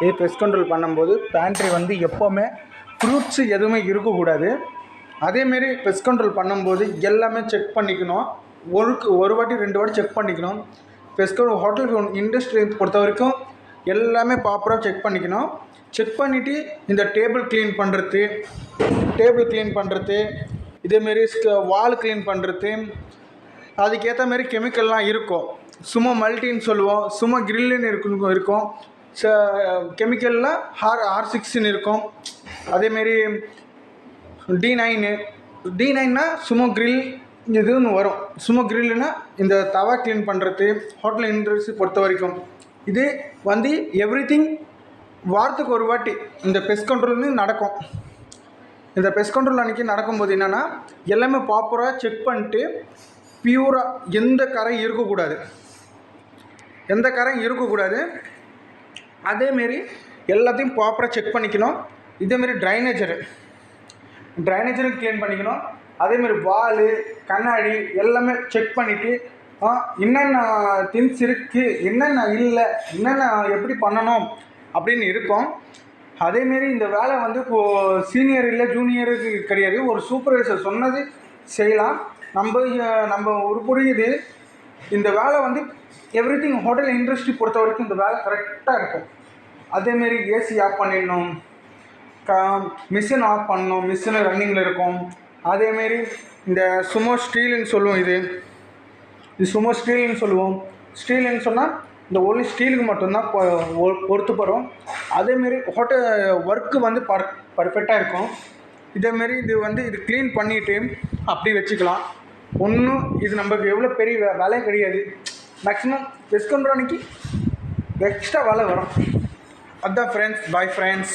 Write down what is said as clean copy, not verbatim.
இது pest control பண்ணும்போது pantry வந்து எப்போவுமே ஃப்ரூட்ஸு எதுவுமே இருக்கக்கூடாது. அதேமாரி பெஸ்ட் கண்ட்ரோல் பண்ணும்போது எல்லாமே செக் பண்ணிக்கணும். ஒரு வாட்டி 2 வாட்டி செக் பண்ணிக்கணும். பெஸ்ட் கண்ட்ரோல் ஹோட்டல் இண்டஸ்ட்ரி பொறுத்த வரைக்கும் எல்லாமே ப்ராப்பராக செக் பண்ணிக்கணும். செக் பண்ணிவிட்டு இந்த டேபிள் க்ளீன் பண்ணுறது இதேமாரி வால் க்ளீன் பண்ணுறது அதுக்கேற்ற மாரி கெமிக்கல்லாம் இருக்கும். சும்மா மல்டின்னு சொல்லுவோம், சும்மா கிரில்லுன்னு இருக்கும். கெமிக்கலில் R6ன்னு இருக்கும். அதேமாரி D9னா சும்மா கிரில் இதுன்னு வரும். சும்மா கிரில்லுன்னா இந்த தவா க்ளீன் பண்ணுறது ஹோட்டல் இண்டஸ்ட்ரி பொறுத்த வரைக்கும் இது வந்து எவ்ரிதிங் வாரத்துக்கு ஒரு வாட்டி இந்த பெஸ்ட் கண்ட்ரோல்னு நடக்கும். இந்த பெஸ்ட் கண்ட்ரோல் அன்றைக்கி நடக்கும்போது என்னென்னா எல்லாமே ப்ராப்பராக செக் பண்ணிட்டு பியூராக எந்த கரையும் இருக்கக்கூடாது. அதேமாரி எல்லாத்தையும் ப்ராப்பராக செக் பண்ணிக்கணும். இதேமாரி ட்ரைனேஜரும் க்ளீன் பண்ணிக்கணும். அதேமாரி வால் கண்ணாடி எல்லாமே செக் பண்ணிவிட்டு என்னென்ன திங்ஸ் இருக்குது, என்னென்ன இல்லை, என்னென்ன எப்படி பண்ணணும் அப்படின்னு இருக்கும். அதேமாரி இந்த வேலை வந்து இப்போது சீனியர் இல்லை ஜூனியருக்கு கிடையாது. ஒரு சூப்பர்வைசர் சொன்னது செய்யலாம். நம்ம ஒரு புரியுது. இந்த வேலை வந்து எவ்ரிதிங் ஹோட்டல் இண்டஸ்ட்ரி பொறுத்த வரைக்கும் இந்த வேலை கரெக்டாக இருக்கும். அதேமாரி ஏசி ஆஃப் பண்ணிடணும், மிஷின் ஆஃப் பண்ணணும், மிஷின் ரன்னிங்கில் இருக்கும். அதேமாரி இந்த சுமோ ஸ்டீலுன்னு சொல்லுவோம். இது சுமோ ஸ்டீலுன்னு சொல்லுவோம். ஸ்டீலுன்னு சொன்னால் இந்த ஒன்லி ஸ்டீலுக்கு மட்டும்தான் பொறுத்து போகிறோம். அதேமாரி ஹோட்டல் ஒர்க்கு வந்து பர்ஃபெக்டாக இருக்கும். இதேமாரி இது க்ளீன் பண்ணிவிட்டு அப்படி வச்சுக்கலாம். ஒன்றும் இது நமக்கு எவ்வளோ பெரிய வேலை கிடையாது. மேக்ஸிமம் பெஸ்ட் கண்ட்ரோல் அன்றைக்கி எக்ஸ்ட்ரா வேலை வரும். அதுதான் ஃப்ரெண்ட்ஸ். Bye friends.